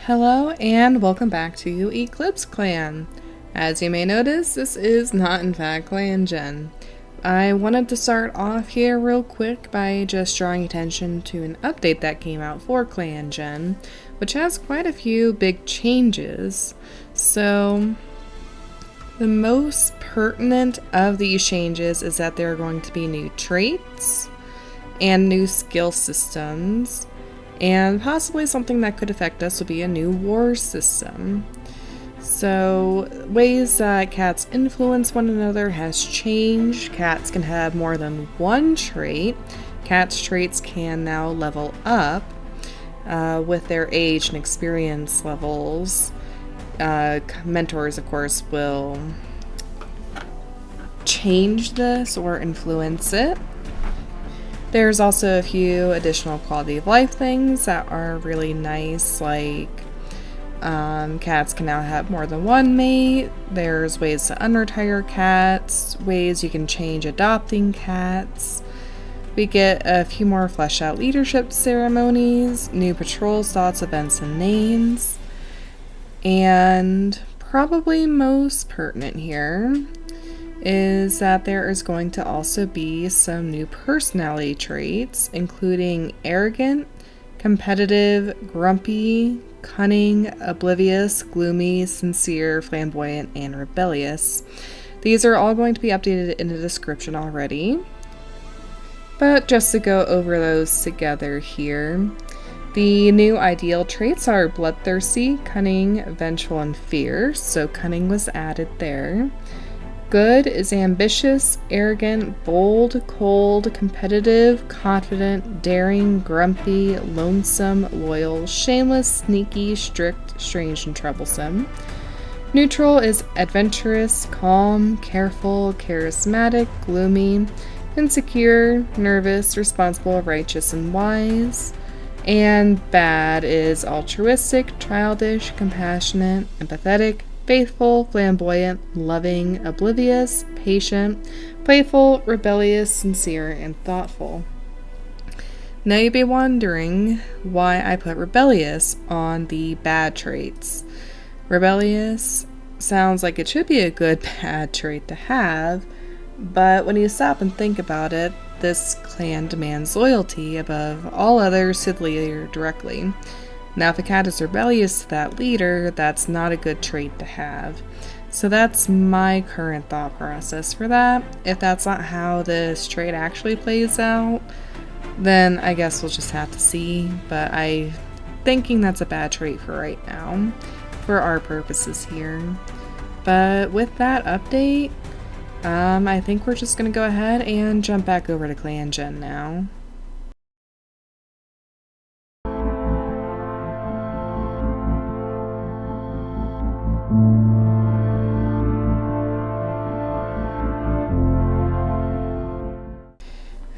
Hello and welcome back to EclipseClan. As you may notice, this is not in fact ClanGen. I wanted to start off here real quick by just drawing attention to an update that came out for ClanGen, which has quite a few big changes. So, the most pertinent of these changes is that there are going to be new traits and new skill systems. And possibly something that could affect us would be a new war system. So, ways that cats influence one another has changed. Cats can have more than one trait. Cats' traits can now level up with their age and experience levels. Mentors, of course, will change this or influence it. There's also a few additional quality of life things that are really nice, like cats can now have more than one mate. There's ways to unretire cats, ways you can change adopting cats. We get a few more fleshed out leadership ceremonies, new patrols, thoughts, events, and names. And probably most pertinent here is that there is going to also be some new personality traits, including arrogant, competitive, grumpy, cunning, oblivious, gloomy, sincere, flamboyant, and rebellious. These are all going to be updated in the description already. But just to go over those together here, the new ideal traits are Bloodthirsty, Cunning, Vengeful, and Fierce, so Cunning was added there. Good is ambitious, arrogant, bold, cold, competitive, confident, daring, grumpy, lonesome, loyal, shameless, sneaky, strict, strange, and troublesome. Neutral is adventurous, calm, careful, charismatic, gloomy, insecure, nervous, responsible, righteous, and wise. And bad is altruistic, childish, compassionate, empathetic, faithful, flamboyant, loving, oblivious, patient, playful, rebellious, sincere, and thoughtful. Now you'd be wondering why I put rebellious on the bad traits. Rebellious sounds like it should be a good bad trait to have, but when you stop and think about it, this clan demands loyalty above all others to the leader directly. Now, if a cat is rebellious to that leader, that's not a good trait to have. So that's my current thought process for that. If that's not how this trait actually plays out, then I guess we'll just have to see. But I'm thinking that's a bad trait for right now, for our purposes here. But with that update, I think we're just going to go ahead and jump back over to ClanGen now.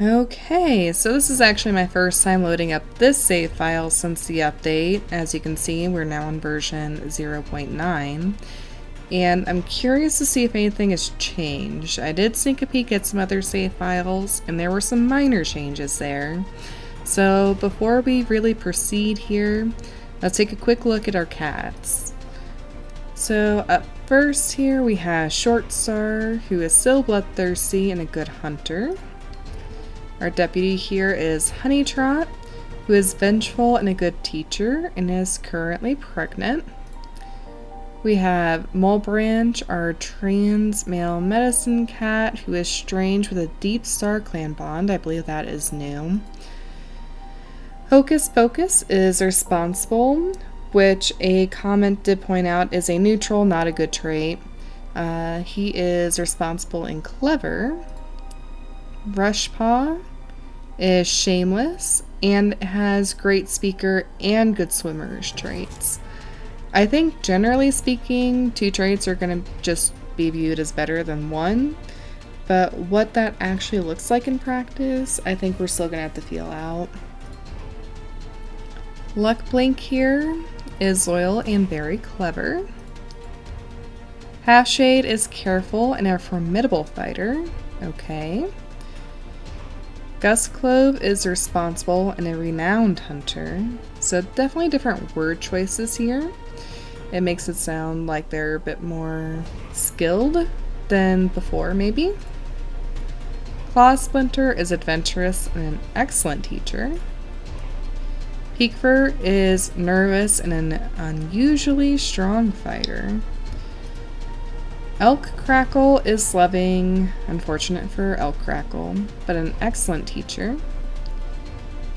Okay, so this is actually my first time loading up this save file since the update. As you can see, we're now on version 0.9, and I'm curious to see if anything has changed. I did sneak a peek at some other save files, and there were some minor changes there. So before we really proceed here, let's take a quick look at our cats. So up first here we have Short Star, who is still bloodthirsty and a good hunter. Our deputy here is Honey Trot, who is vengeful and a good teacher and is currently pregnant. We have Mole Branch, our trans male medicine cat, who is strange with a Deep Star clan bond. I believe that is new. Hocus Pocus is responsible, which a comment did point out is a neutral, not a good trait. He is responsible and clever. Rushpaw is shameless and has great speaker and good swimmer's traits. I think generally speaking, 2 traits are going to just be viewed as better than 1, but what that actually looks like in practice, I think we're still going to have to feel out. Luck Blink here is loyal and very clever. Halfshade is careful and a formidable fighter. Okay. Gus Clove is responsible and a renowned hunter. So definitely different word choices here. It makes it sound like they're a bit more skilled than before, maybe. Claw Splinter is adventurous and an excellent teacher. Peakfur is nervous and an unusually strong fighter. Elk Crackle is loving, unfortunate for Elk Crackle, but an excellent teacher.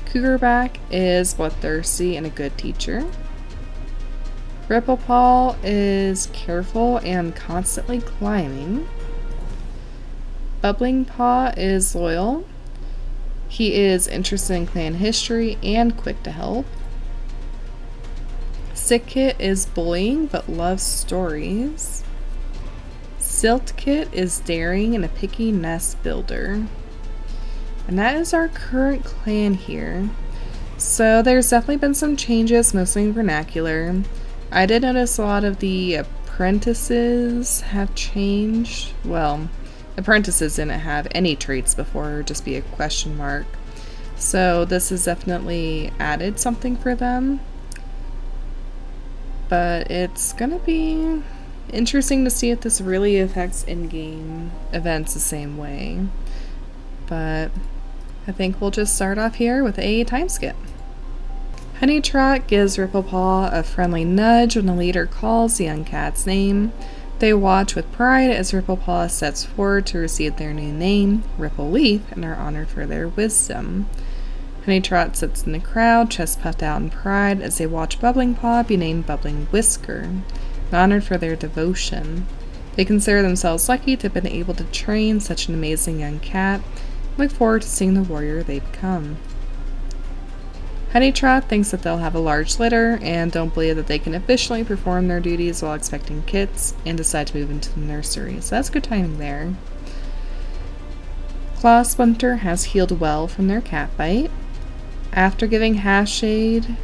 Cougarback is bloodthirsty and a good teacher. Ripplepaw is careful and constantly climbing. Bubbling Paw is loyal. He is interested in clan history and quick to help. Sick Kit is bullying but loves stories. Silt Kit is daring and a picky nest builder. And that is our current clan here. So there's definitely been some changes, mostly in vernacular. I did notice a lot of the apprentices have changed. Well, apprentices didn't have any traits before, just be a question mark. So this has definitely added something for them. But it's gonna be interesting to see if this really affects in-game events the same way. But I think we'll just start off here with a time skip. Honeytrot gives Ripplepaw a friendly nudge when the leader calls the young cat's name. They watch with pride as Ripplepaw steps forward to receive their new name, Ripple Leaf, and are honored for their wisdom. Honeytrot sits in the crowd, chest puffed out in pride, as they watch Bubbling Paw be named Bubbling Whisker, and honored for their devotion. They consider themselves lucky to have been able to train such an amazing young cat, and look forward to seeing the warrior they become. Honeytrot thinks that they'll have a large litter and don't believe that they can efficiently perform their duties while expecting kits, and decide to move into the nursery, so that's good timing there. Claw Splinter has healed well from their cat bite. After having Hashshade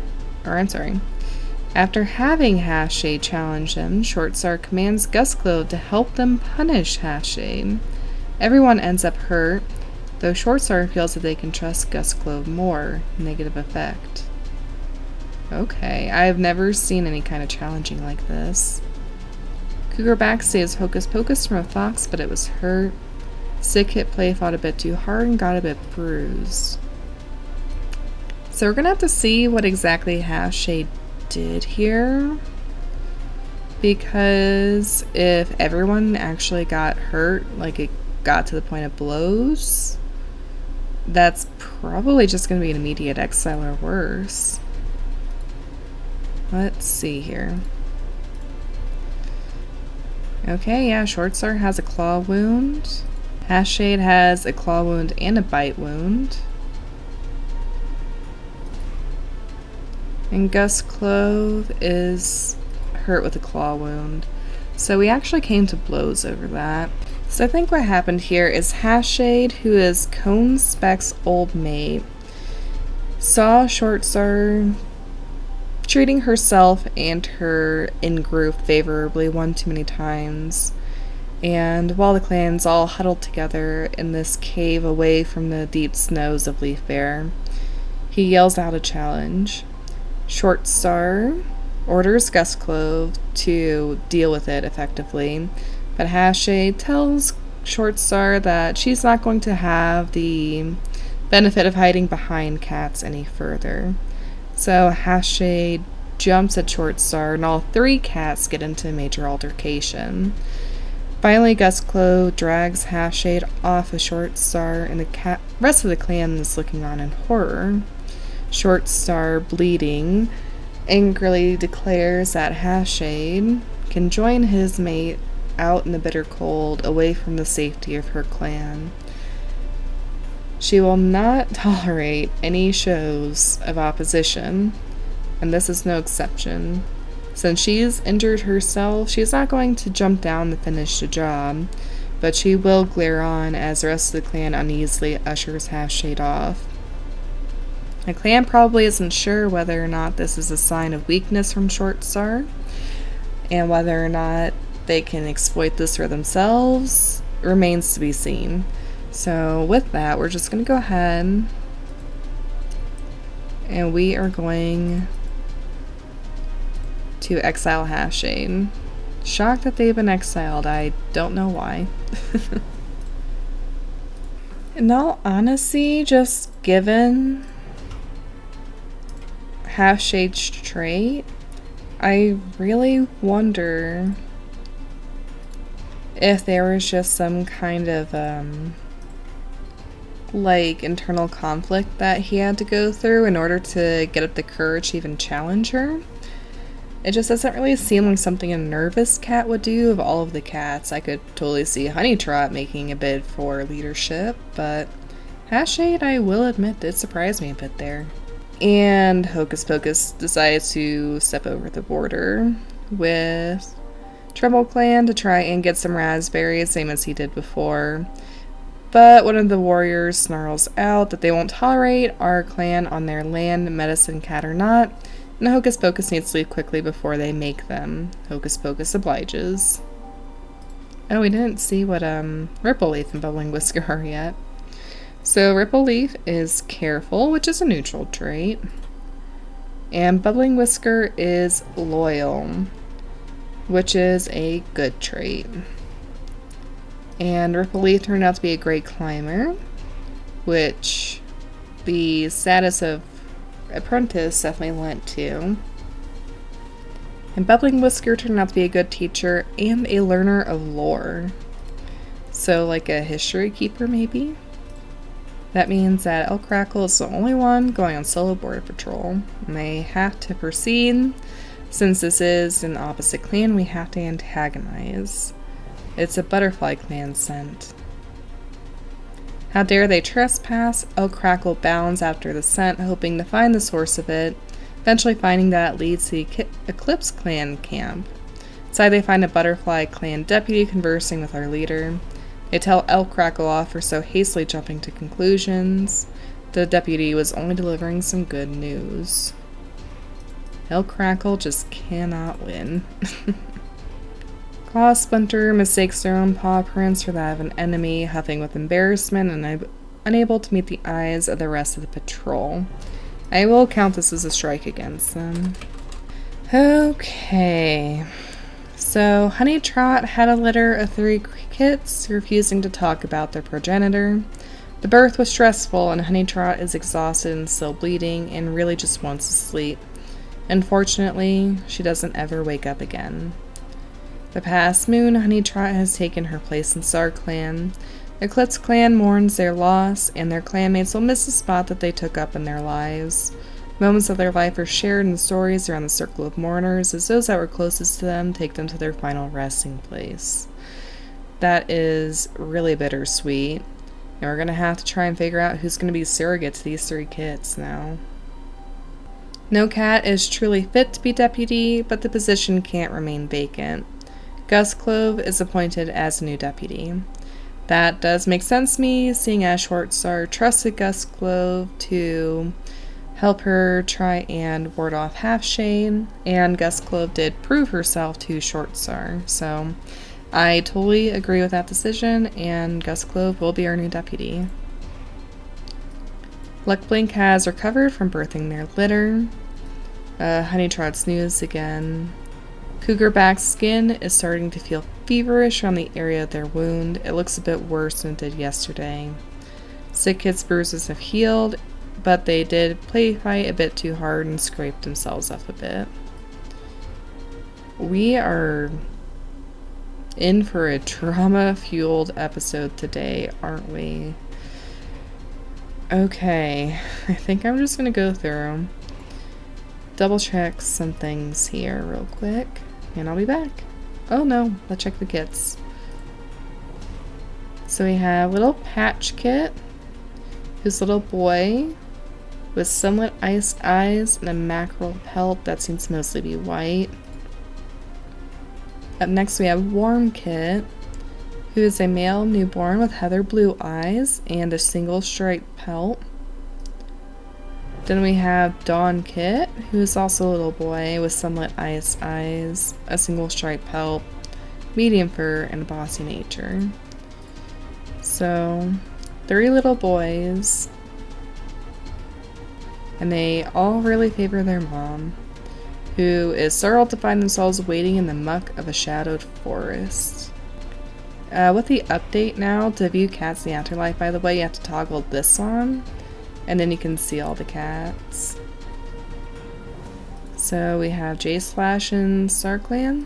challenge them, Shortstar commands Gustclove to help them punish Hashshade. Everyone ends up hurt, though Shortstar feels that they can trust Gustclove more. Negative effect. Okay, I've never seen any kind of challenging like this. Cougarback saves Hocus Pocus from a fox, but it was hurt. Sick Hit Play fought a bit too hard and got a bit bruised. So we're gonna have to see what exactly Hashshade did here, because if everyone actually got hurt, like it got to the point of blows, that's probably just going to be an immediate exile or worse. Let's see here. Okay, yeah, Shortstar has a claw wound. Hashshade has a claw wound and a bite wound. And Gustclove is hurt with a claw wound. So we actually came to blows over that. So I think what happened here is Hashshade, who is Cone Speck's old mate, saw Shortstar treating herself and her in-group favorably one too many times. And while the clans all huddled together in this cave away from the deep snows of Leaf Bear, he yells out a challenge. Shortstar orders Gustclove to deal with it effectively, but Hashshade tells Shortstar that she's not going to have the benefit of hiding behind cats any further. So Hashshade jumps at Shortstar, and all three cats get into a major altercation. Finally, Gustclove drags Hashshade off of Shortstar, and the rest of the clan is looking on in horror. Shortstar, bleeding, angrily declares that Hashshade can join his mate out in the bitter cold, away from the safety of her clan. She will not tolerate any shows of opposition, and this is no exception. Since she's injured herself, she's not going to jump down to finish the job, but she will glare on as the rest of the clan uneasily ushers Hashshade off. The clan probably isn't sure whether or not this is a sign of weakness from Shortstar, and whether or not they can exploit this for themselves remains to be seen. So with that, we're just going to go ahead and we are going to exile Halfshade. Shocked that they've been exiled. I don't know why. In all honesty, just given Halfshade's trait, I really wonder if there was just some kind of like internal conflict that he had to go through in order to get up the courage to even challenge her. It just doesn't really seem like something a nervous cat would do. Of all of the cats, I could totally see Honeytrot making a bid for leadership, but Halfshade, I will admit, did surprise me a bit there. And Hocus Pocus decides to step over the border with ClanGen to try and get some raspberries, same as he did before. But one of the warriors snarls out that they won't tolerate our clan on their land, medicine cat or not, and Hocus Pocus needs to leave quickly before they make them. Hocus Pocus obliges. Oh, we didn't see what Ripple Leaf and Bubbling Whisker are yet. So Ripple Leaf is careful, which is a neutral trait. And Bubbling Whisker is loyal, which is a good trait. And Ripple Leaf turned out to be a great climber, which the status of apprentice definitely lent to. And Bubbling Whisker turned out to be a good teacher and a learner of lore. So like a history keeper maybe? That means that El Crackle is the only one going on solo border patrol. And they have to proceed. Since this is an opposite clan, we have to antagonize. It's a butterfly clan scent. How dare they trespass? El Crackle bounds after the scent, hoping to find the source of it, eventually finding that it leads to the EclipseClan camp. Inside they find a butterfly clan deputy conversing with our leader. They tell El Crackle off for so hastily jumping to conclusions. The deputy was only delivering some good news. El Crackle just cannot win. Claw Splinter mistakes their own paw prints for that of an enemy, huffing with embarrassment and unable to meet the eyes of the rest of the patrol. I will count this as a strike against them. Okay. So, Honeytrot had a litter of 3 kits refusing to talk about their progenitor. The birth was stressful and Honeytrot is exhausted and still bleeding and really just wants to sleep. Unfortunately, she doesn't ever wake up again. The past moon, Honeytrot has taken her place in Star Clan. EclipseClan mourns their loss, and their clanmates will miss the spot that they took up in their lives. Moments of their life are shared in stories around the circle of mourners, as those that were closest to them take them to their final resting place. That is really bittersweet, and we're going to have to try and figure out who's going to be surrogate to these 3 kits now. No cat is truly fit to be deputy, but the position can't remain vacant. Gus Clove is appointed as a new deputy. That does make sense to me, seeing as Shortstar trusted Gus Clove to help her try and ward off Halfshade, and Gus Clove did prove herself to Shortstar, so I totally agree with that decision, and Gus Clove will be our new deputy. Luckblink has recovered from birthing their litter. Honeytrot's news again. Cougarback's skin is starting to feel feverish around the area of their wound. It looks a bit worse than it did yesterday. Sick Kit's bruises have healed, but they did play fight a bit too hard and scraped themselves up a bit. We are in for a trauma-fueled episode today, aren't we? Okay, I think I'm just gonna go through, double check some things here real quick, and I'll be back. Oh no, let's check the kits. So we have little Patch Kit, who's a little boy with somewhat iced eyes and a mackerel pelt that seems to mostly be white. Up next we have Warm Kit, who is a male newborn with heather blue eyes and a single striped pelt. Then we have Dawn Kit, who is also a little boy with somewhat iced eyes, a single striped pelt, medium fur, and a bossy nature. So, 3 little boys, and they all really favor their mom, who is startled to find themselves waiting in the muck of a shadowed forest. With the update now, to view cats in the afterlife, by the way, you have to toggle this on, and then you can see all the cats. So we have J-Slash in Starclan,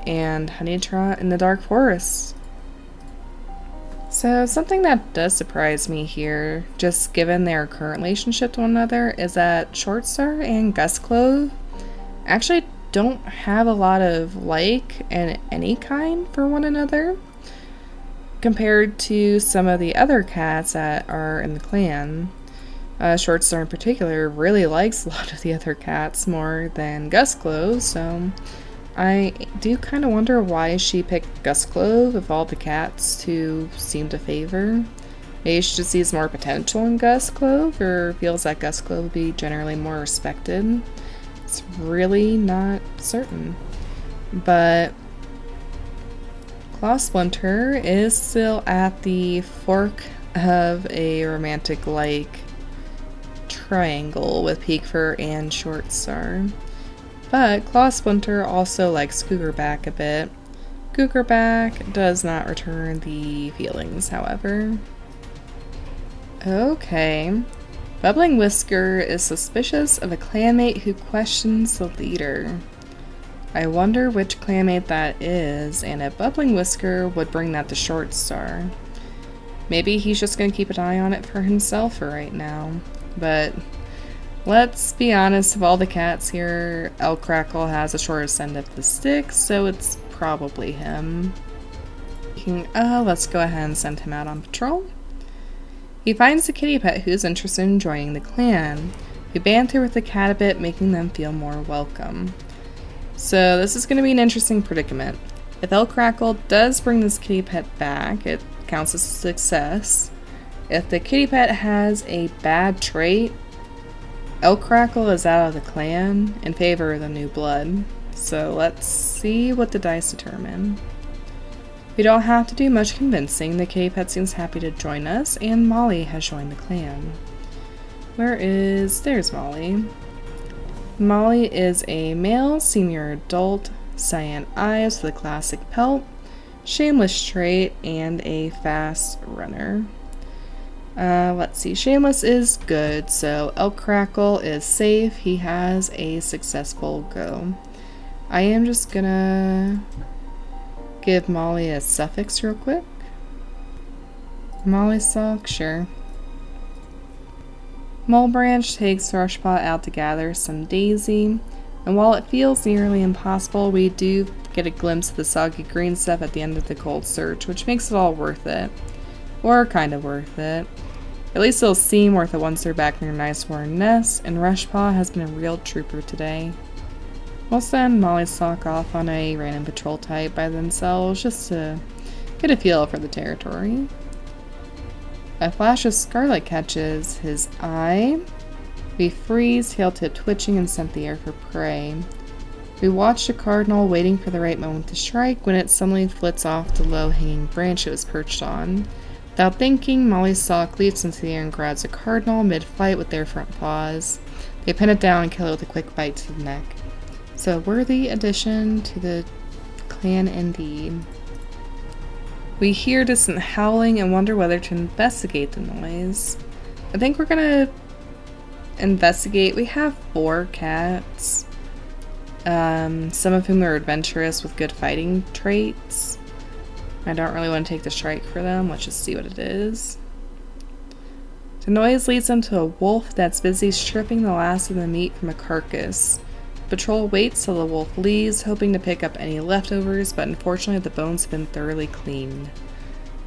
and Honeytrot in the Dark Forest. So something that does surprise me here, just given their current relationship to one another, is that Shortstar and Gustclove actually don't have a lot of like in any kind for one another, compared to some of the other cats that are in the clan. Shortstar in particular really likes a lot of the other cats more than Gustclove, so I do kind of wonder why she picked Gustclove of all the cats to seem to favor. Maybe she just sees more potential in Gustclove, or feels that Gustclove would be generally more respected. It's really not certain. But Claw Splinter is still at the fork of a romantic-like triangle with Peakfur and Shortstar. But Claw Splinter also likes Cougarback a bit. Cougarback does not return the feelings, however. Okay. Bubbling Whisker is suspicious of a clanmate who questions the leader. I wonder which clanmate that is, and if Bubbling Whisker would bring that to Shortstar. Maybe he's just gonna keep an eye on it for himself for right now. But let's be honest, of all the cats here, El Crackle has the shortest end of the stick, so it's probably him. Let's go ahead and send him out on patrol. He finds a kitty pet who's interested in joining the clan. We banter with the cat a bit, making them feel more welcome. So this is going to be an interesting predicament. If El Crackle does bring this kitty pet back, it counts as a success. If the kitty pet has a bad trait, El Crackle is out of the clan in favor of the new blood. So let's see what the dice determine. We don't have to do much convincing. The kitty pet seems happy to join us, and Molly has joined the clan. There's Molly. Molly is a male, senior adult, cyan eyes with a classic pelt, shameless trait, and a fast runner. Let's see, shameless is good, so El Crackle is safe. He has a successful go. I am just gonna give Molly a suffix real quick. Molly Sulk, sure. Mulebranch takes Rushpot out to gather some daisy, and while it feels nearly impossible, we do get a glimpse of the soggy green stuff at the end of the cold search, which makes it all worth it. Or kind of worth it. At least it'll seem worth it once they're back in their nice warm nest, and Rushpaw has been a real trooper today. We'll send Molly Sock off on a random patrol type by themselves just to get a feel for the territory. A flash of scarlet catches his eye. We freeze, tail tip twitching, and scent the air for prey. We watch the cardinal waiting for the right moment to strike when it suddenly flits off the low-hanging branch it was perched on. Without thinking, Molly's Sock leaps into the air and grabs a cardinal mid-flight with their front paws. They pin it down and kill it with a quick bite to the neck. So, worthy addition to the clan indeed. We hear distant howling and wonder whether to investigate the noise. I think we're gonna investigate. We have 4 cats, some of whom are adventurous with good fighting traits. I don't really want to take the strike for them. Let's just see what it is. The noise leads them to a wolf that's busy stripping the last of the meat from a carcass. Patrol waits till the wolf leaves, hoping to pick up any leftovers, but unfortunately the bones have been thoroughly cleaned.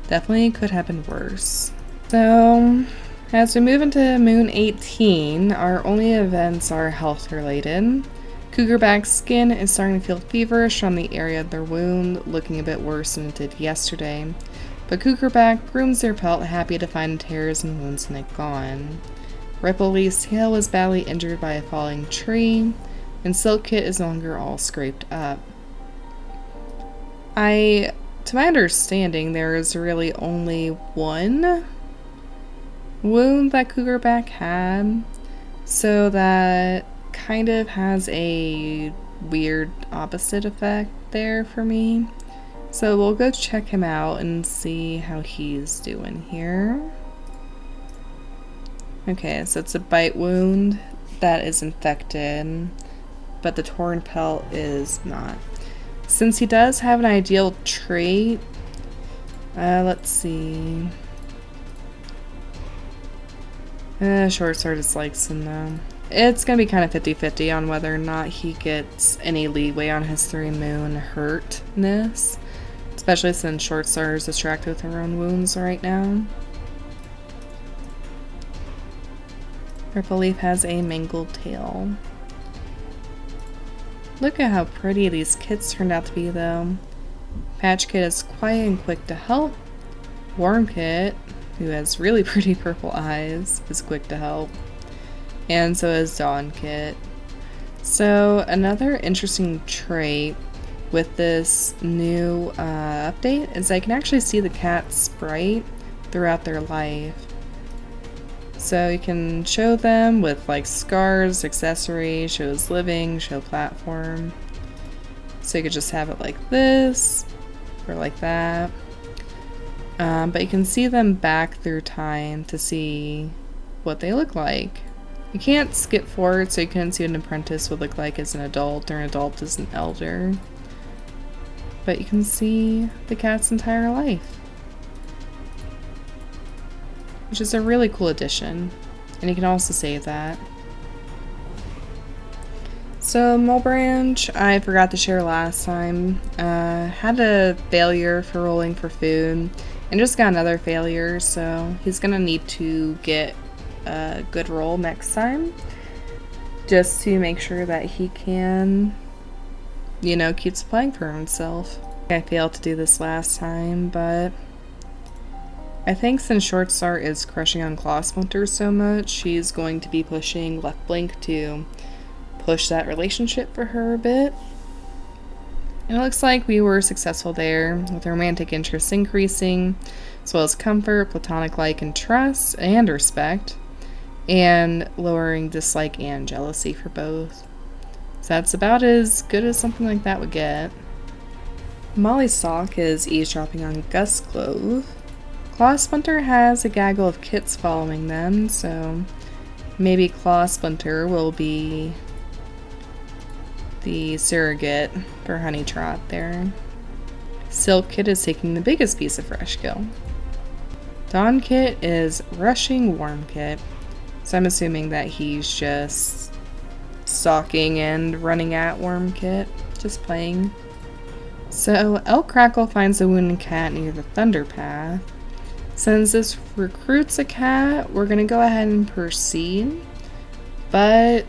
Definitely could have been worse. So, as we move into Moon 18, our only events are health related. Cougarback's skin is starting to feel feverish from the area of their wound, looking a bit worse than it did yesterday. But Cougarback grooms their pelt, happy to find tears and wounds in it gone. Ripley's tail was badly injured by a falling tree, and Silkkit is no longer all scraped up. To my understanding, there is really only one wound that Cougarback had, so that kind of has a weird opposite effect there for me. So we'll go check him out and see how he's doing here. Okay, so it's a bite wound that is infected, but the torn pelt is not. Since he does have an ideal trait, let's see. Short sword dislikes him though. It's gonna be kind of 50-50 on whether or not he gets any leeway on his 3 moon hurtness, especially since short sword is distracted with her own wounds right now. Purple Leaf has a mangled tail. Look at how pretty these kits turned out to be though. Patch Kit is quiet and quick to help. Worm Kit, who has really pretty purple eyes, is quick to help. And so is Dawn Kit. So another interesting trait with this new update is I can actually see the cat sprite throughout their life. So you can show them with like scars, accessory, shows living, show platform. So you could just have it like this or like that. But you can see them back through time to see what they look like. You can't skip forward, so you couldn't see what an apprentice would look like as an adult or an adult as an elder. But you can see the cat's entire life, which is a really cool addition, and you can also save that. So Mole Branch, I forgot to share last time, had a failure for rolling for food, and just got another failure, so he's gonna need to get a good roll next time, just to make sure that he can, you know, keep supplying for himself. I failed to do this last time, but I think since Short Start is crushing on Claw Splinter so much, she's going to be pushing Left Blink to push that relationship for her a bit. And it looks like we were successful there, with romantic interest increasing, as well as comfort, platonic like and trust, and respect, and lowering dislike and jealousy for both. So that's about as good as something like that would get. Molly's Sock is eavesdropping on Gus Clove. Claw Splinter has a gaggle of kits following them, so maybe Claw Splinter will be the surrogate for Honey Trot there. Silk Kit is taking the biggest piece of fresh kill. Dawn Kit is rushing Worm Kit, so I'm assuming that he's just stalking and running at Worm Kit, just playing. So El Crackle finds a wounded cat near the Thunder Path. Since this recruits a cat, we're gonna go ahead and proceed, but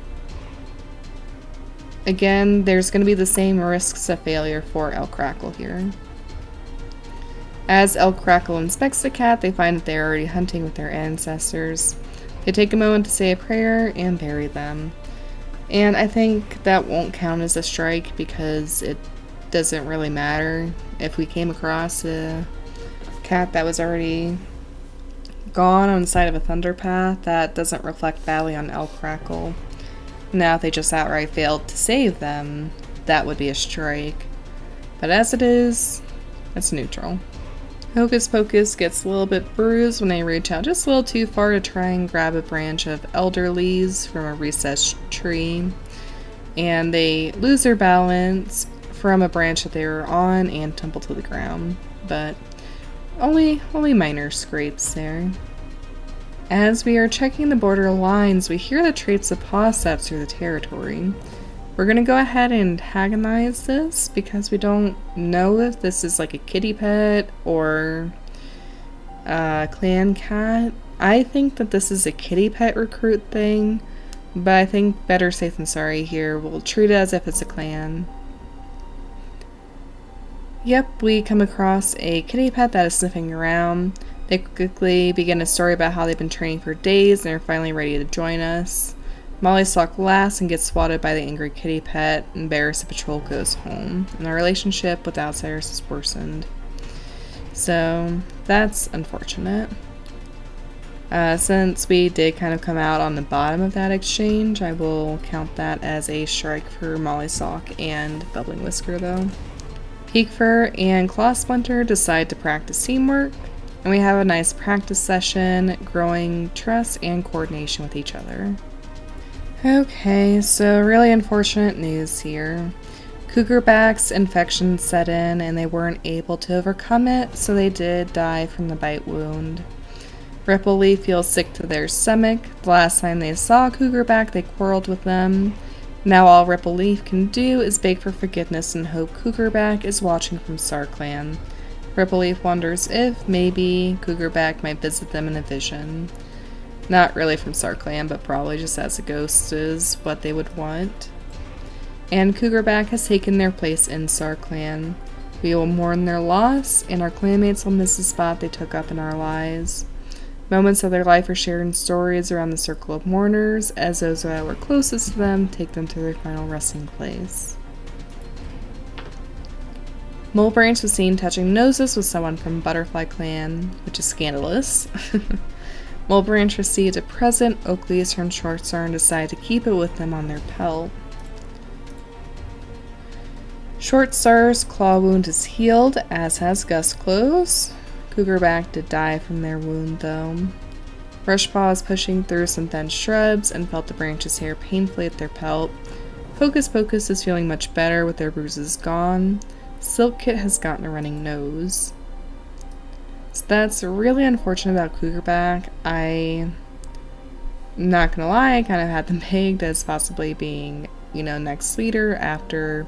again, there's gonna be the same risks of failure for El Crackle here. As El Crackle inspects the cat, they find that they're already hunting with their ancestors. They take a moment to say a prayer and bury them. And I think that won't count as a strike because it doesn't really matter. If we came across a cat that was already gone on the side of a Thunder Path, that doesn't reflect badly on El Crackle. Now if they just outright failed to save them, that would be a strike. But as it is, it's neutral. Hocus Pocus gets a little bit bruised when they reach out just a little too far to try and grab a branch of elder leaves from a recessed tree. And they lose their balance from a branch that they were on and tumble to the ground. But only minor scrapes there. As we are checking the border lines, we hear the traits of paw steps through the territory. We're gonna go ahead and antagonize this because we don't know if this is like a kitty pet or a clan cat. I think that this is a kitty pet recruit thing, but I think better safe than sorry here. We'll treat it as if it's a clan. Yep, we come across a kitty pet that is sniffing around. They quickly begin a story about how they've been training for days and are finally ready to join us. Molly Sock laughs and gets swatted by the angry kitty pet, and Barris the patrol goes home, and our relationship with outsiders is worsened. So, that's unfortunate. Since we did kind of come out on the bottom of that exchange, I will count that as a strike for Molly Sock and Bubbling Whisker though. Peakfur and Claw Splinter decide to practice teamwork, and we have a nice practice session, growing trust and coordination with each other. Okay, so really unfortunate news here. Cougarback's infection set in and they weren't able to overcome it, so they did die from the bite wound. Ripple Leaf feels sick to their stomach. The last time they saw Cougarback, they quarreled with them. Now all Ripple Leaf can do is beg for forgiveness and hope Cougarback is watching from StarClan. Ripple Leaf wonders if, maybe, Cougarback might visit them in a vision. Not really from StarClan, but probably just as a ghost is what they would want. And Cougarback has taken their place in StarClan. We will mourn their loss, and our clanmates will miss the spot they took up in our lives. Moments of their life are shared in stories around the circle of mourners, as those that were closest to them take them to their final resting place. Mulebranch was seen touching noses with someone from Butterfly Clan, which is scandalous. Mulebranch received a present, Oakleys from Shortstar, and decided to keep it with them on their pelt. Shortstar's claw wound is healed, as has Gustclaw's. Cougarback did die from their wound, though. Rushpaw is pushing through some dense shrubs and felt the branch's hair painfully at their pelt. Hocus Pocus is feeling much better with their bruises gone. Silk Kit has gotten a running nose. So that's really unfortunate about Cougarback. I'm not gonna lie, I kind of had them pegged as possibly being, next leader after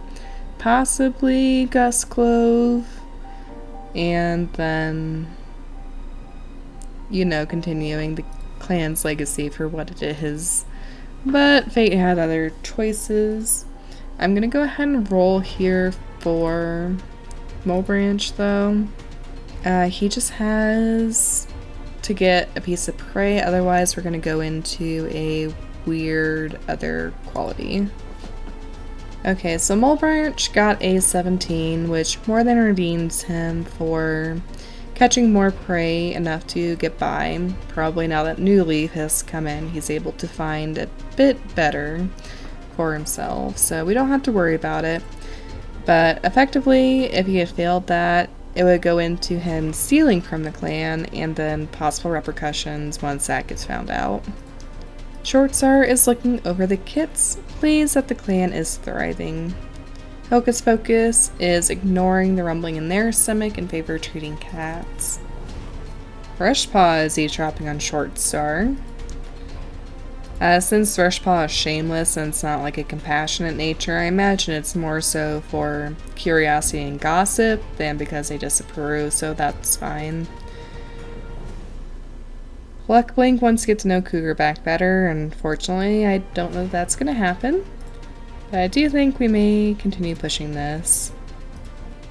possibly Gustclaw. And then, continuing the clan's legacy for what it is. But fate had other choices. I'm gonna go ahead and roll here for Mulebranch, though. He just has to get a piece of prey, otherwise we're gonna go into a weird other quality. Okay, so Mulebranch got a 17, which more than redeems him for catching more prey enough to get by. Probably now that New Leaf has come in, he's able to find a bit better for himself, so we don't have to worry about it. But effectively, if he had failed that, it would go into him stealing from the clan and then possible repercussions once that gets found out. Shortstar is looking over the kits, pleased that the clan is thriving. Hocus Pocus is ignoring the rumbling in their stomach in favor of treating cats. Rushpaw is eavesdropping on Shortstar. Since Rushpaw is shameless and it's not like a compassionate nature, I imagine it's more so for curiosity and gossip than because they disapprove, so that's fine. Blink wants to get to know Cougarback better, and unfortunately, I don't know if that's going to happen. But I do think we may continue pushing this.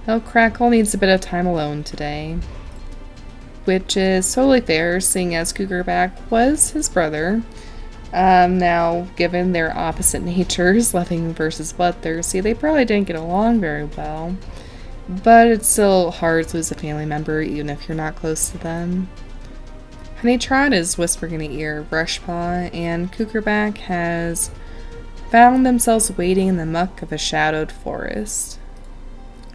El Crackle needs a bit of time alone today. Which is totally fair, seeing as Cougarback was his brother. Now, given their opposite natures, Loving versus Bloodthirsty, they probably didn't get along very well. But it's still hard to lose a family member, even if you're not close to them. Honeytrot is whispering in the ear of Rushpaw, and Cougarback has found themselves wading in the muck of a shadowed forest.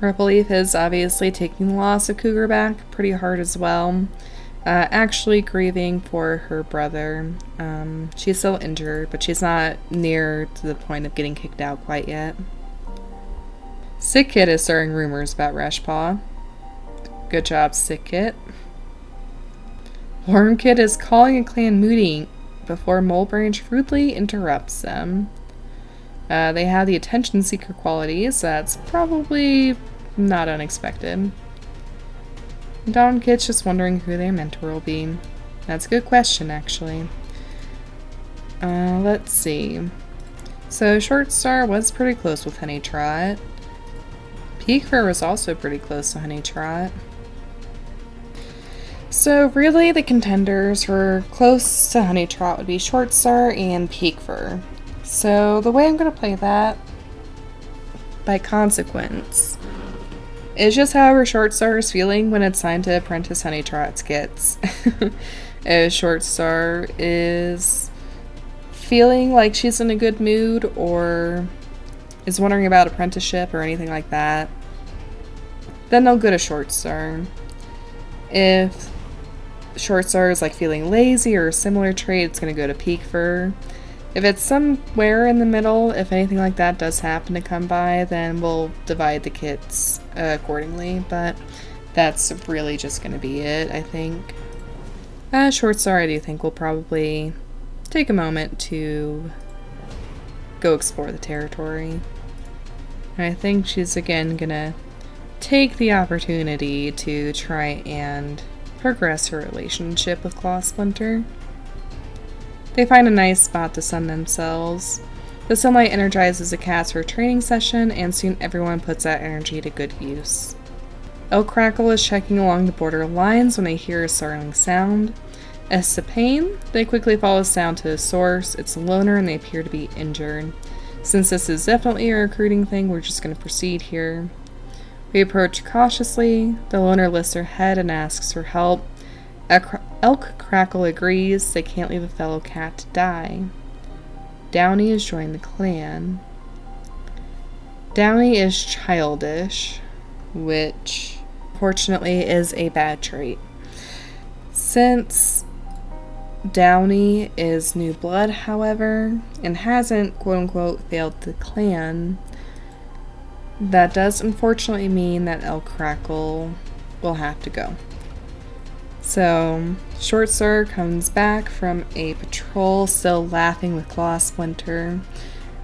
Ripple Leaf is obviously taking the loss of Cougarback pretty hard as well, actually grieving for her brother. She's still injured, but she's not near to the point of getting kicked out quite yet. Sick Kit is starting rumors about Rushpaw. Good job, Sick Kit. Worm Kid is calling a clan meeting before Mulebranch rudely interrupts them. They have the attention seeker qualities, so that's probably not unexpected. Dawn Kid's just wondering who their mentor will be. That's a good question, actually. Let's see. So Shortstar was pretty close with Honeytrot. Peakfur was also pretty close to Honeytrot. So really the contenders were close to Honeytrot would be Shortstar and Peakfur. So the way I'm going to play that, by consequence, is just however Shortstar is feeling when it's time to apprentice Honeytrot's kits. If Short Star is feeling like she's in a good mood or is wondering about apprenticeship or anything like that, then they'll go to Short Star. If Short Star is like feeling lazy or a similar trait, it's going to go to Peak Fur. If it's somewhere in the middle, if anything like that does happen to come by, then we'll divide the kits accordingly, but that's really just going to be it, I think. Short Star, I do think will probably take a moment to go explore the territory. And I think she's again gonna take the opportunity to try and progress her relationship with Claw Splinter. They find a nice spot to sun themselves. The sunlight energizes the cats for a training session, and soon everyone puts that energy to good use. El Crackle is checking along the border lines when they hear a startling sound. As to pain, they quickly follow the sound to the source. It's a loner and they appear to be injured. Since this is definitely a recruiting thing, we're just going to proceed here. We approach cautiously. The loner lifts her head and asks for help. El Crackle agrees. They can't leave a fellow cat to die. Downy has joined the clan. Downy is childish, which fortunately is a bad trait. Since Downy is new blood, however, and hasn't quote-unquote failed the clan, that does unfortunately mean that El Crackle will have to go. So, Short Star comes back from a patrol, still laughing with Claw Splinter,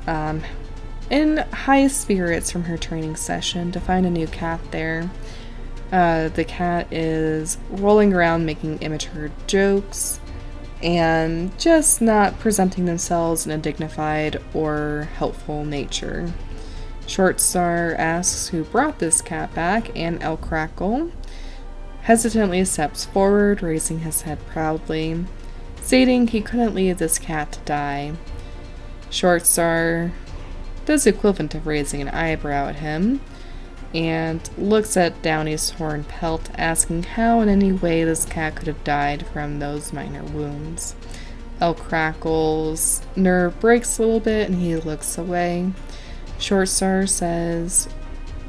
in high spirits from her training session, to find a new cat there. The cat is rolling around making immature jokes and just not presenting themselves in a dignified or helpful nature. Short Star asks who brought this cat back, and El Crackle hesitantly steps forward, raising his head proudly, stating he couldn't leave this cat to die. Short Star does the equivalent of raising an eyebrow at him, and looks at Downy's torn pelt, asking how in any way this cat could have died from those minor wounds. El Crackle's nerve breaks a little bit and he looks away. Short Star says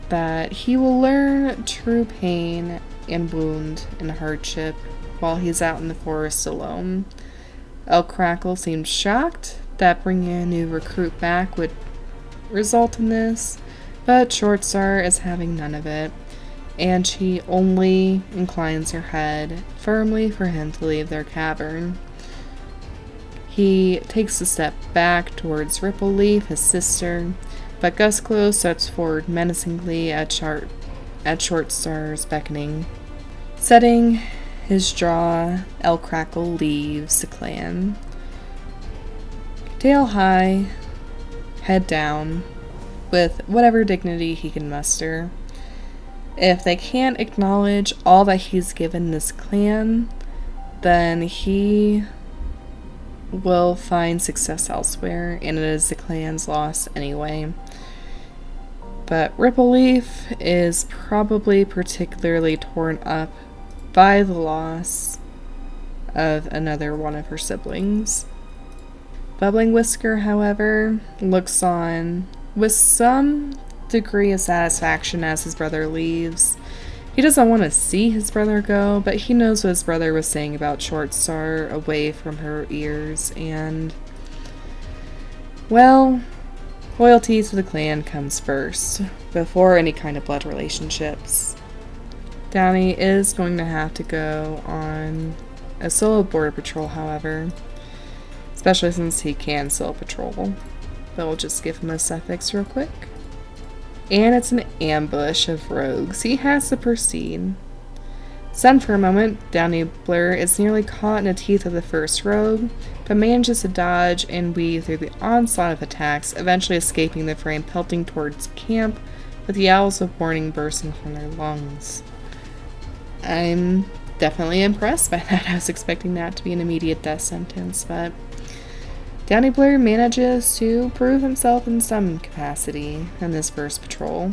that he will learn true pain and wound and hardship while he's out in the forest alone. El Crackle seems shocked that bringing a new recruit back would result in this, but Short Star is having none of it, and she only inclines her head firmly for him to leave their cavern. He takes a step back towards Ripple Leaf, his sister, but Gusclo steps forward menacingly at Short Star's beckoning. Setting his jaw, El Crackle leaves the clan. Tail high, head down, with whatever dignity he can muster. If they can't acknowledge all that he's given this clan, then he will find success elsewhere, and it is the clan's loss anyway. But Ripple Leaf is probably particularly torn up by the loss of another one of her siblings. Bubbling Whisker, however, looks on with some degree of satisfaction as his brother leaves. He doesn't want to see his brother go, but he knows what his brother was saying about Short Star away from her ears, and, well, loyalty to the clan comes first, before any kind of blood relationships. Downy is going to have to go on a solo border patrol, however, especially since he can solo patrol. But we'll just give him a suffix real quick. And it's an ambush of rogues. He has to proceed. Stunned for a moment, Downy Blur is nearly caught in the teeth of the first rogue, but manages to dodge and weave through the onslaught of attacks, eventually escaping the frame, pelting towards camp with the owls of Mourning bursting from their lungs. I'm definitely impressed by that. I was expecting that to be an immediate death sentence, but Downy Blur manages to prove himself in some capacity in this first patrol.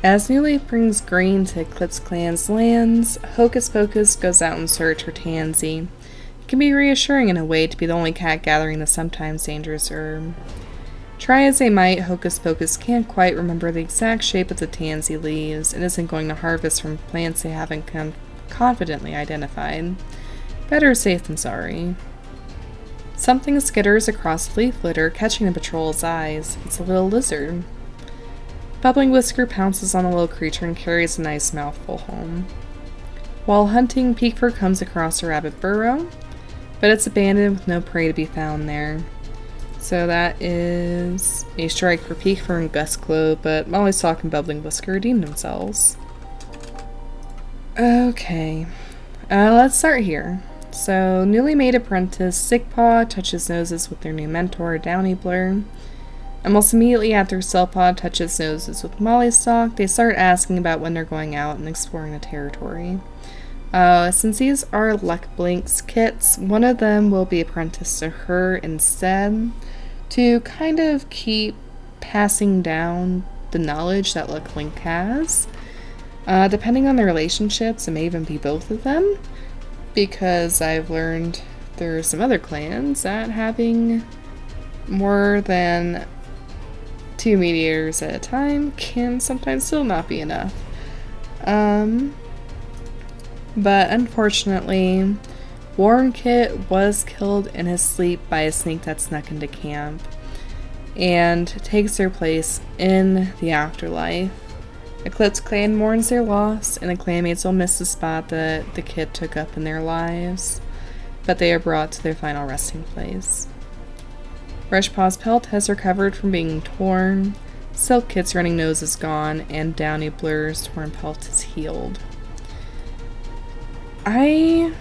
As New Leaf brings green to EclipseClan's lands, Hocus Pocus goes out in search for Tansy, can be reassuring in a way to be the only cat gathering the sometimes dangerous herb. Try as they might, Hocus Pocus can't quite remember the exact shape of the tansy leaves and isn't going to harvest from plants they haven't confidently identified. Better safe than sorry. Something skitters across the leaf litter, catching the patrol's eyes. It's a little lizard. Bubbling Whisker pounces on the little creature and carries a nice mouthful home. While hunting, Peekfur comes across a rabbit burrow, but it's abandoned with no prey to be found there. So that is a strike for Peekfur and Gusclo, but Mollysock and Bubbling Whisker redeemed themselves. Okay, let's start here. So, newly made apprentice Sigpaw touches noses with their new mentor, Downy Blur. Almost immediately after Silpaw touches noses with Mollysock, they start asking about when they're going out and exploring the territory. Since these are Luckblink's kits, one of them will be apprenticed to her instead, to kind of keep passing down the knowledge that Luckblink has. Depending on the relationships, it may even be both of them, because I've learned there are some other clans that having more than 2 mediators at a time can sometimes still not be enough. But unfortunately, Warmkit was killed in his sleep by a snake that snuck into camp and takes their place in the afterlife. EclipseClan mourns their loss, and the clanmates will miss the spot that the kid took up in their lives, but they are brought to their final resting place. Rushpaw's pelt has recovered from being torn, Silkkit's running nose is gone, and Downy Blur's torn pelt is healed. I'm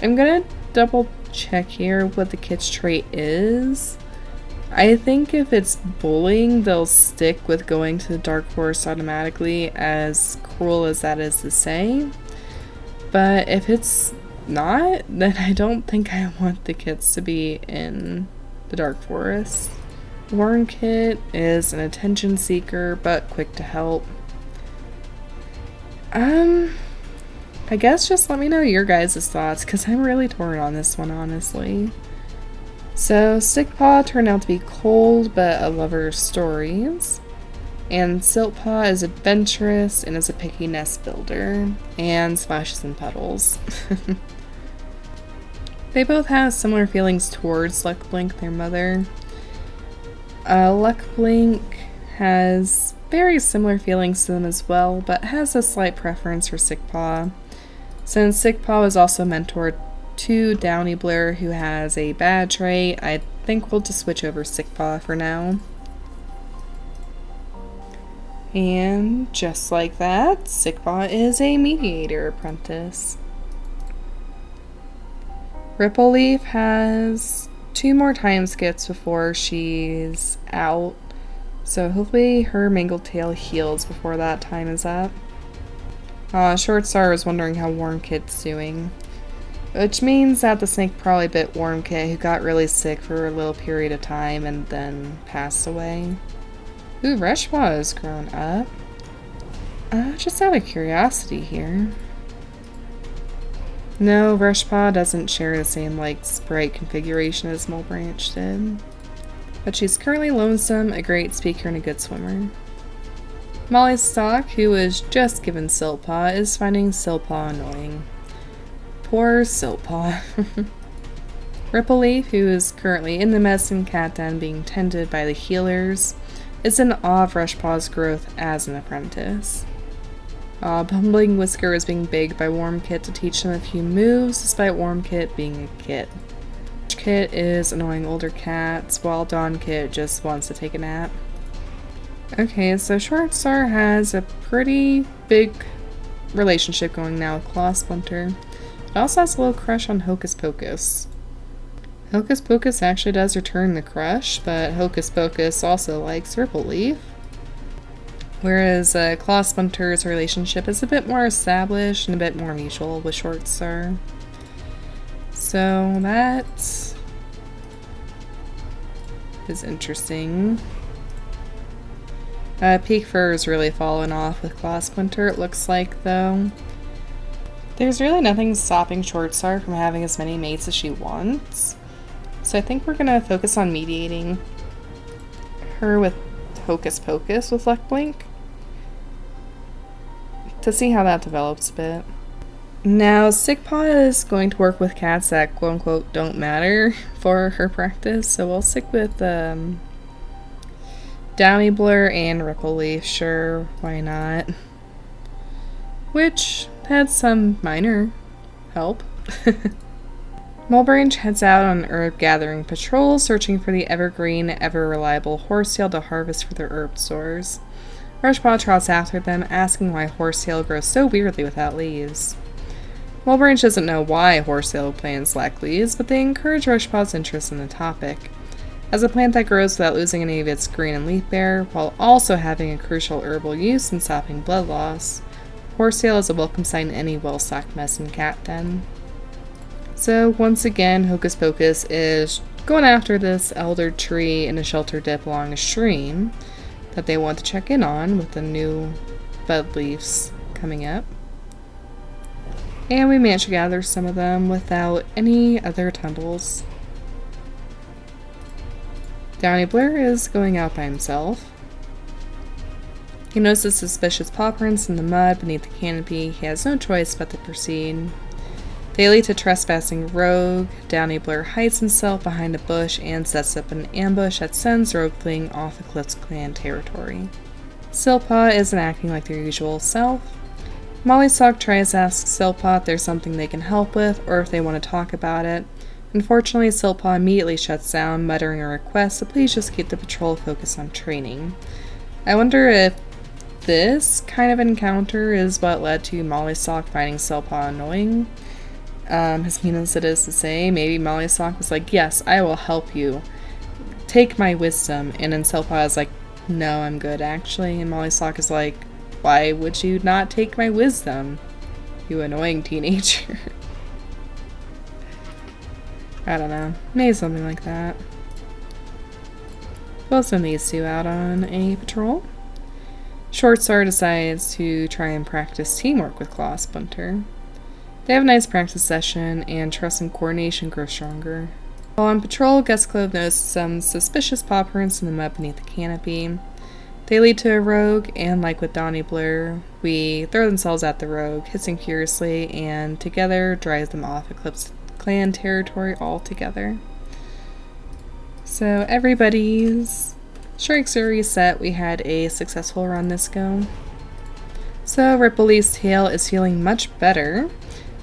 gonna double check here what the kit's trait is. I think if it's bullying, they'll stick with going to the Dark Forest automatically, as cruel as that is to say. But if it's not, then I don't think I want the kits to be in the Dark Forest. Warmkit is an attention seeker, but quick to help. I guess just let me know your guys' thoughts, because I'm really torn on this one, honestly. So, Stickpaw turned out to be cold, but a lover of stories. And Siltpaw is adventurous and is a picky nest builder, and splashes in puddles. They both have similar feelings towards Luckblink, their mother. Luckblink has very similar feelings to them as well, but has a slight preference for Stickpaw. Since Sigpaw was also mentored to Downy Blur, who has a bad trait, I think we'll just switch over Sigpaw for now. And just like that, Sigpaw is a mediator apprentice. Ripple Leaf has 2 more time skips before she's out, so hopefully her mangled tail heals before that time is up. Short Star was wondering how Warmkit's doing, which means that the snake probably bit Warmkit, who got really sick for a little period of time and then passed away. Ooh, Rushpaw has grown up. Just out of curiosity here. No, Rushpaw doesn't share the same, sprite configuration as Molebranch did. But she's currently lonesome, a great speaker, and a good swimmer. Mollysock, who was just given Siltpaw, is finding Siltpaw annoying. Poor Siltpaw. Ripple Leaf, who is currently in the medicine cat den being tended by the healers, is in awe of Rushpaw's growth as an apprentice. Bumbling Whisker is being begged by Warmkit to teach him a few moves, despite Warmkit being a kit. Kit is annoying older cats, while Dawn-Kit just wants to take a nap. Okay, so Short Star has a pretty big relationship going now with Claw Splinter. It also has a little crush on Hocus Pocus. Hocus Pocus actually does return the crush, but Hocus Pocus also likes Ripple Leaf. Whereas Claw Splinter's relationship is a bit more established and a bit more mutual with Short Star. So that is interesting. Peekfur is really fallen off with Claw Splinter, it looks like, though. There's really nothing stopping Short Star from having as many mates as she wants. So I think we're gonna focus on mediating her with Hocus Pocus with Left Blink to see how that develops a bit. Now, Sickpaw is going to work with cats that quote-unquote don't matter for her practice, so we'll stick with Downy Blur and Ripple Leaf, sure, why not? Which had some minor help. Mulbranch heads out on herb gathering patrol, searching for the evergreen, ever-reliable horsetail to harvest for their herb stores. Rushpaw trots after them, asking why horsetail grows so weirdly without leaves. Mulbranch doesn't know why horsetail plants lack leaves, but they encourage Rushpaw's interest in the topic. As a plant that grows without losing any of its green and leaf bare, while also having a crucial herbal use in stopping blood loss, horsetail is a welcome sight in any well-stocked medicine cat den. So once again, Hocus Pocus is going after this elder tree in a shelter dip along a stream that they want to check in on with the new bud leaves coming up. And we managed to gather some of them without any other tumbles. Downy Blur is going out by himself. He notices suspicious paw prints in the mud beneath the canopy. He has no choice but to proceed. They lead to trespassing rogue. Downy Blur hides himself behind a bush and sets up an ambush that sends Rogue fleeing off EclipseClan territory. Silpaw isn't acting like their usual self. Mollysock tries to ask Silpaw if there's something they can help with, or if they want to talk about it. Unfortunately, Silpaw immediately shuts down, muttering a request to please just keep the patrol focused on training. I wonder if this kind of encounter is what led to Mollysock finding Silpaw annoying. As mean as it is to say, maybe Mollysock was like, yes, I will help you. Take my wisdom. And then Silpaw is like, no, I'm good actually. And Mollysock is like, why would you not take my wisdom, you annoying teenager? I don't know. Maybe something like that. We'll send these two out on a patrol. Short Star decides to try and practice teamwork with Claw Splinter. They have a nice practice session, and trust and coordination grow stronger. While on patrol, Gustclove notices some suspicious paw prints in the mud beneath the canopy. They lead to a rogue, and like with Downy Blur, we throw themselves at the rogue, hissing furiously, and together drive them off EclipseClan territory altogether. So everybody's strikes are reset. We had a successful run this go. So Ripple Leaf's tail is feeling much better,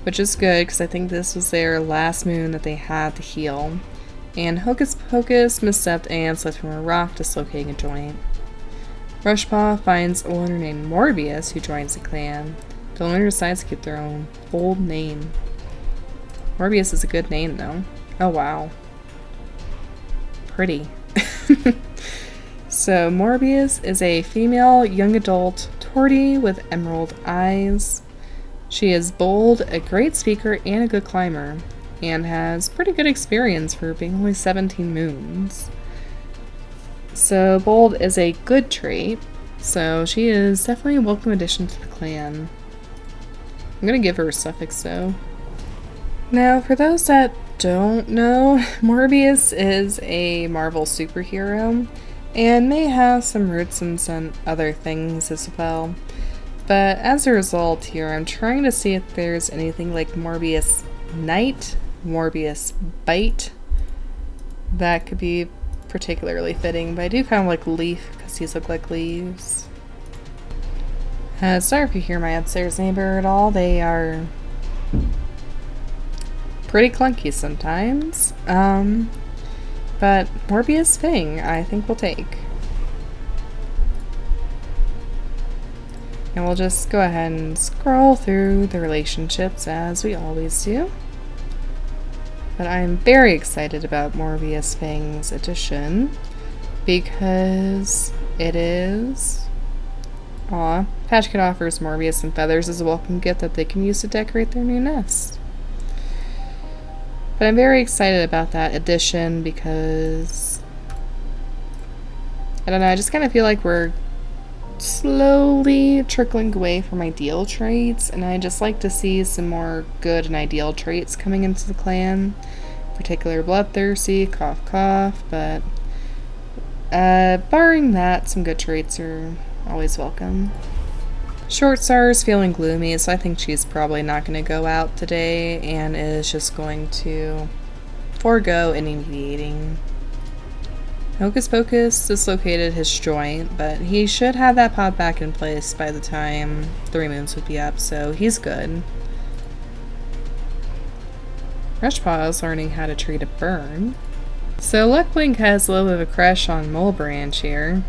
which is good because I think this was their last moon that they had to heal. And Hocus Pocus misstepped and slipped from a rock, dislocating a joint. Rushpaw finds a loner named Morbius who joins the clan. The loner decides to keep their own old name. Morbius is a good name though. Oh wow. Pretty. So Morbius is a female young adult tortie with emerald eyes. She is bold, a great speaker, and a good climber, and has pretty good experience for being only 17 moons. So bold is a good trait, so she is definitely a welcome addition to the clan. I'm gonna give her a suffix though. Now for those that don't know, Morbius is a Marvel superhero, and may have some roots in some other things as well. But as a result here, I'm trying to see if there's anything like Morbius Knight, Morbius Bite, that could be particularly fitting, but I do kind of like Leaf because these look like leaves. Sorry if you hear my upstairs neighbor at all, they are pretty clunky sometimes. But Morbius Fang, I think we'll take. And we'll just go ahead and scroll through the relationships as we always do. But I'm very excited about Morbius Fang's addition because it is... Aw, Patch Kid offers Morbius some feathers as a welcome gift that they can use to decorate their new nest. But I'm very excited about that addition because... I don't know, I just kind of feel like we're slowly trickling away from ideal traits, and I just like to see some more good and ideal traits coming into the clan. In particular, Bloodthirsty, cough cough, but barring that, some good traits are always welcome. Short Star is feeling gloomy, so I think she's probably not going to go out today and is just going to forego any mediating. Hocus Pocus dislocated his joint, but he should have that pod back in place by the time 3 moons would be up, so he's good. Rushpaw is learning how to treat a burn. So Lucklink has a little bit of a crush on Mole Branch here.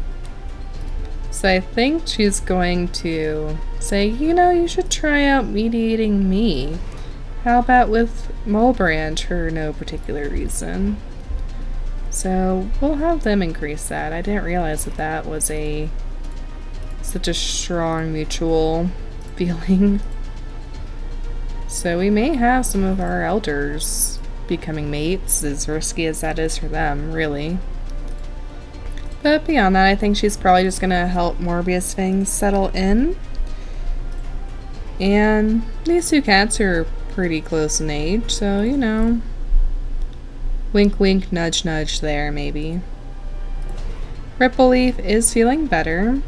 So I think she's going to say, you know, you should try out mediating me. How about with Mole Branch for no particular reason? So we'll have them increase that. I didn't realize that that was such a strong mutual feeling. So we may have some of our elders becoming mates, as risky as that is for them, really. But beyond that, I think she's probably just gonna help Morbius things settle in. And these two cats are pretty close in age, so you know. Wink wink, nudge nudge there, maybe. Ripple Leaf is feeling better,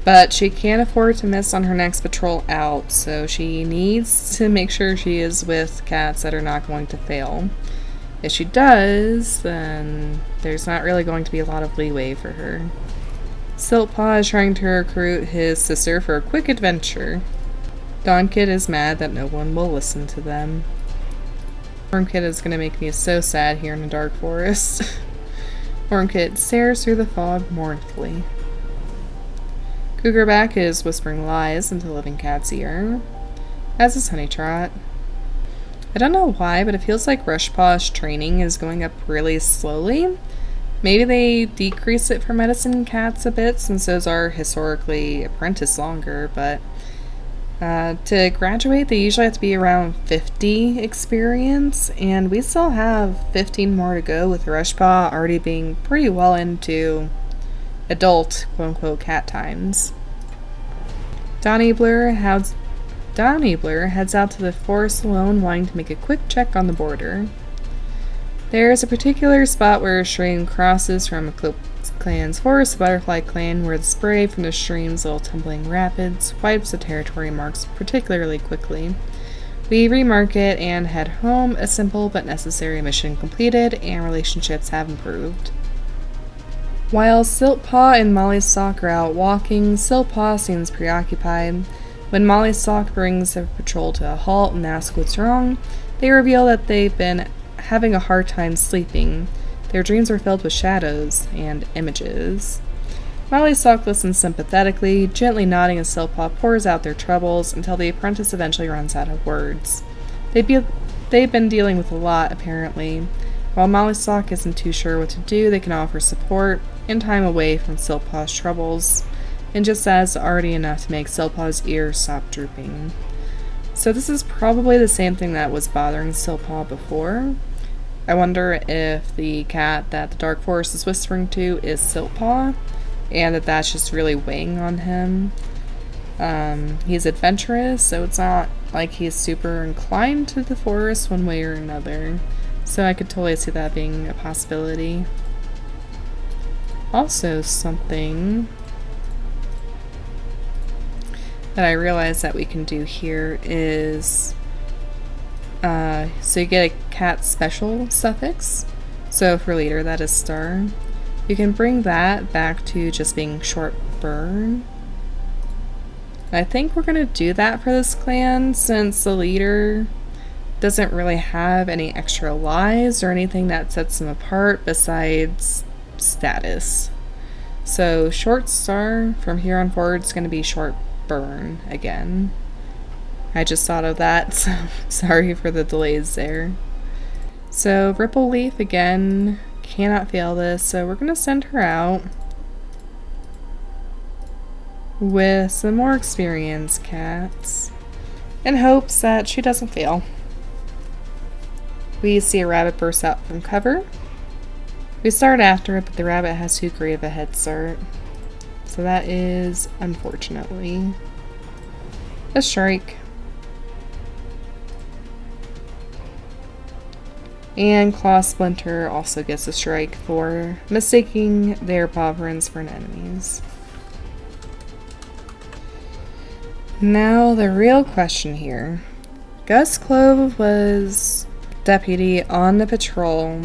but she can't afford to miss on her next patrol out, so she needs to make sure she is with cats that are not going to fail. If she does, then there's not really going to be a lot of leeway for her. Siltpaw is trying to recruit his sister for a quick adventure. Donkid is mad that no one will listen to them. Wormkid is going to make me so sad here in the dark forest. Wormkid stares through the fog mournfully. Cougarback is whispering lies into Living Cat's ear, as is Honeytrot. I don't know why, but it feels like Rushpaw's training is going up really slowly. Maybe they decrease it for medicine cats a bit, since those are historically apprenticed longer, but to graduate, they usually have to be around 50 experience, and we still have 15 more to go, with Rushpaw already being pretty well into adult, quote-unquote, cat times. Donnieblur heads out to the forest alone, wanting to make a quick check on the border. There's a particular spot where a stream crosses from EclipseClan's forest to Butterfly Clan, where the spray from the stream's little tumbling rapids wipes the territory marks particularly quickly. We remark it and head home, a simple but necessary mission completed, and relationships have improved. While Siltpaw and Mollysock are out walking, Siltpaw seems preoccupied. When Mollysock brings the patrol to a halt and asks what's wrong, they reveal that they've been having a hard time sleeping. Their dreams are filled with shadows and images. Mollysock listens sympathetically, gently nodding as Siltpaw pours out their troubles until the apprentice eventually runs out of words. They've been dealing with a lot, apparently. While Mollysock isn't too sure what to do, they can offer support and time away from Siltpaw's troubles, and just that's already enough to make Siltpaw's ears stop drooping. So this is probably the same thing that was bothering Siltpaw before. I wonder if the cat that the Dark Forest is whispering to is Siltpaw, and that's just really weighing on him. He's adventurous, so it's not like he's super inclined to the forest one way or another. So I could totally see that being a possibility. Also, something that I realized that we can do here is so you get a cat special suffix. So for leader, that is star. You can bring that back to just being short burn. I think we're going to do that for this clan, since the leader doesn't really have any extra lies or anything that sets them apart besides status. So short star from here on forward is going to be short burn again. I just thought of that, so sorry for the delays there. So Ripple Leaf again cannot fail this, so we're going to send her out with some more experienced cats in hopes that she doesn't fail. We see a rabbit burst out from cover. We start after it, but the rabbit has too great of a head start. So that is, unfortunately, a strike. And Claw Splinter also gets a strike for mistaking their Pauperins for enemies. Now the real question here. Gus Clove was deputy on the patrol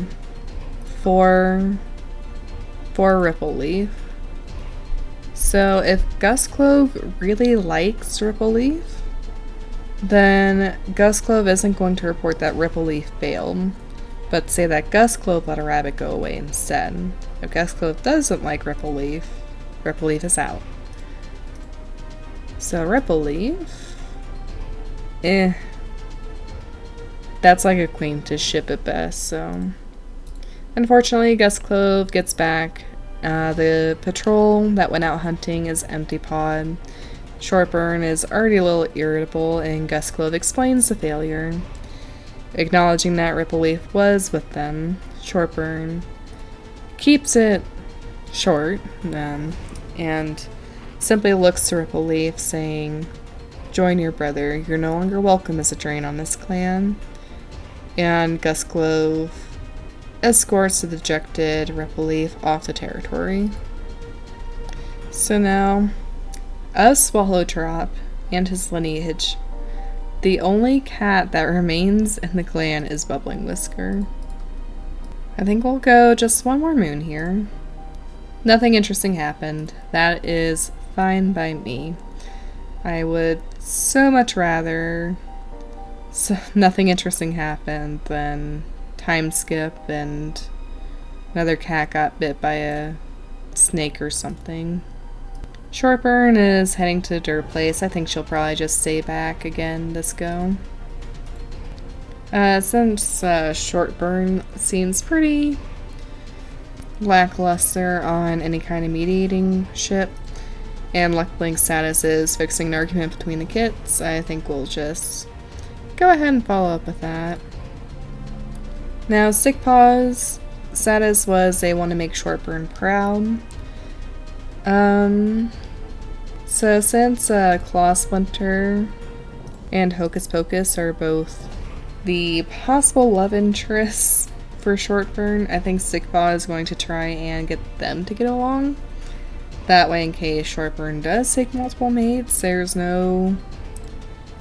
for Ripple Leaf. So if Gus Clove really likes Ripple Leaf, then Gus Clove isn't going to report that Ripple Leaf failed, but say that Gus Clove let a rabbit go away instead. If Gus Clove doesn't like Ripple Leaf is out. So Ripple Leaf, that's like a acquaintanceship at best, so unfortunately Gus Clove gets back. The patrol that went out hunting is empty pod. Shortburn is already a little irritable, and Gus Clove explains the failure. Acknowledging that Ripple Leaf was with them, Shortburn keeps it short and simply looks to Ripple Leaf, saying, "Join your brother. You're no longer welcome as a drain on this clan." And Gus Clove escorts the dejected Ripple Leaf off the territory. So now, of Swallowdrop and his lineage, the only cat that remains in the clan is Bubbling Whisker. I think we'll go just one more moon here. Nothing interesting happened. That is fine by me. I would so much rather nothing interesting happened than time skip and another cat got bit by a snake or something. Shortburn is heading to the dirt place. I think she'll probably just stay back again this go. Since Shortburn seems pretty lackluster on any kind of mediating ship, and Luckblink's status is fixing an argument between the kits, I think we'll just go ahead and follow up with that. Now, Stickpaw's status was they want to make Shortburn proud. So since Claw Splinter and Hocus Pocus are both the possible love interests for Shortburn, I think Stickpaw is going to try and get them to get along. That way, in case Shortburn does take multiple mates, there's no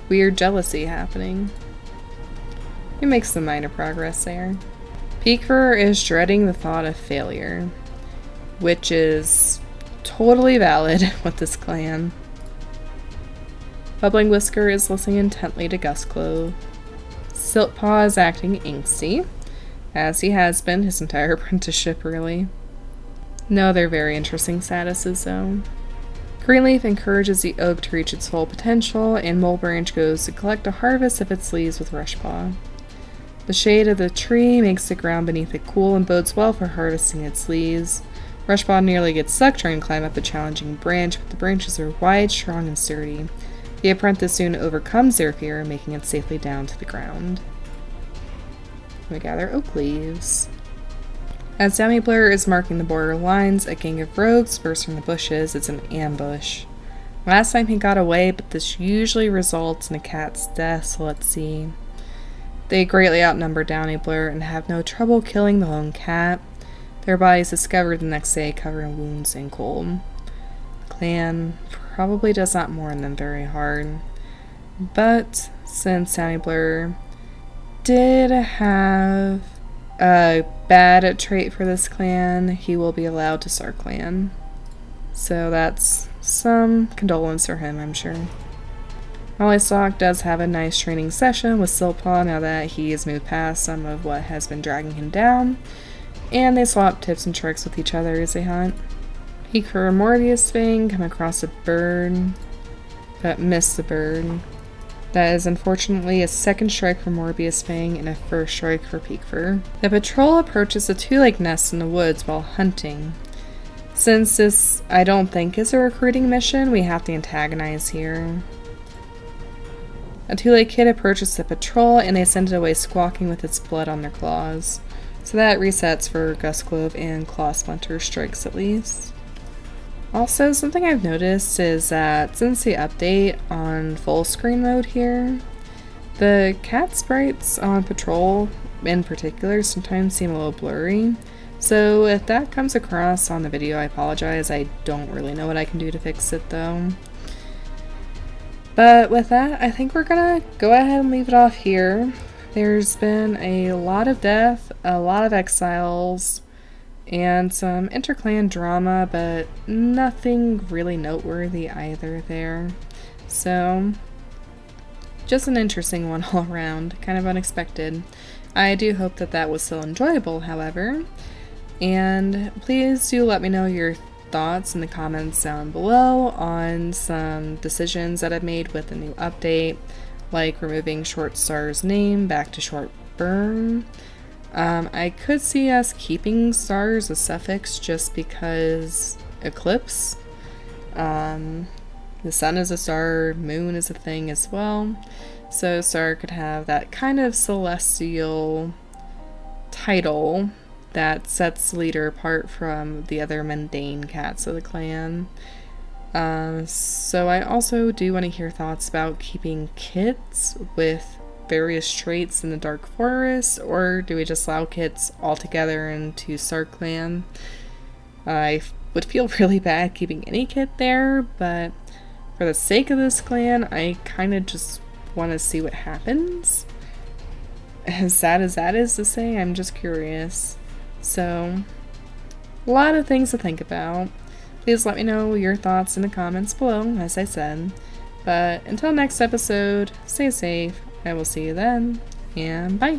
weird jealousy happening. We make some minor progress there. Peekfur is dreading the thought of failure, which is totally valid with this clan. Bubbling Whisker is listening intently to Gus Clove. Siltpaw is acting angsty, as he has been his entire apprenticeship, really. No other very interesting statuses, though. Greenleaf encourages the oak to reach its full potential, and Mulebranch goes to collect a harvest of its leaves with Rushpaw. The shade of the tree makes the ground beneath it cool and bodes well for harvesting its leaves. Rushpaw nearly gets stuck trying to climb up a challenging branch, but the branches are wide, strong, and sturdy. The apprentice soon overcomes their fear, making it safely down to the ground. We gather oak leaves. As Damibler is marking the border lines, a gang of rogues bursts from the bushes. It's an ambush. Last time he got away, but this usually results in a cat's death, so let's see. They greatly outnumber Damibler and have no trouble killing the lone cat. Their bodies discovered the next day covered in wounds and cold. The clan probably does not mourn them very hard. But since Damibler did have a bad trait for this clan, he will be allowed to start clan. So that's some condolence for him, I'm sure. Mollystock does have a nice training session with Siltpaw now that he has moved past some of what has been dragging him down, and they swap tips and tricks with each other as they hunt. Peekfur and Morbius Fang come across a bird, but miss the bird. That is unfortunately a second strike for Morbius Fang and a first strike for Peekfur. The patrol approaches a two-leg nest in the woods while hunting. Since this, I don't think, is a recruiting mission, we have to antagonize here. A two-leg kid approaches the patrol and they send it away squawking with its blood on their claws. So that resets for Gus Clove and Claw Splinter strikes at least. Also, something I've noticed is that since the update on full screen mode here, the cat sprites on patrol in particular sometimes seem a little blurry. So if that comes across on the video, I apologize. I don't really know what I can do to fix it though. But with that, I think we're gonna go ahead and leave it off here. There's been a lot of death, a lot of exiles, and some interclan drama, but nothing really noteworthy either there. So, just an interesting one all around, kind of unexpected. I do hope that that was still enjoyable, however. And please do let me know your thoughts in the comments down below on some decisions that I've made with the new update, like removing Short Star's name back to Short Burn. I could see us keeping star as a suffix just because eclipse. The sun is a star, moon is a thing as well. So star could have that kind of celestial title that sets the leader apart from the other mundane cats of the clan. So I also do want to hear thoughts about keeping kits with various traits in the Dark Forest, or do we just allow kits altogether into Star Clan? I would feel really bad keeping any kit there, but for the sake of this clan, I kind of just want to see what happens. As sad as that is to say, I'm just curious. So, a lot of things to think about. Please let me know your thoughts in the comments below, as I said. But until next episode, stay safe. I will see you then, and bye!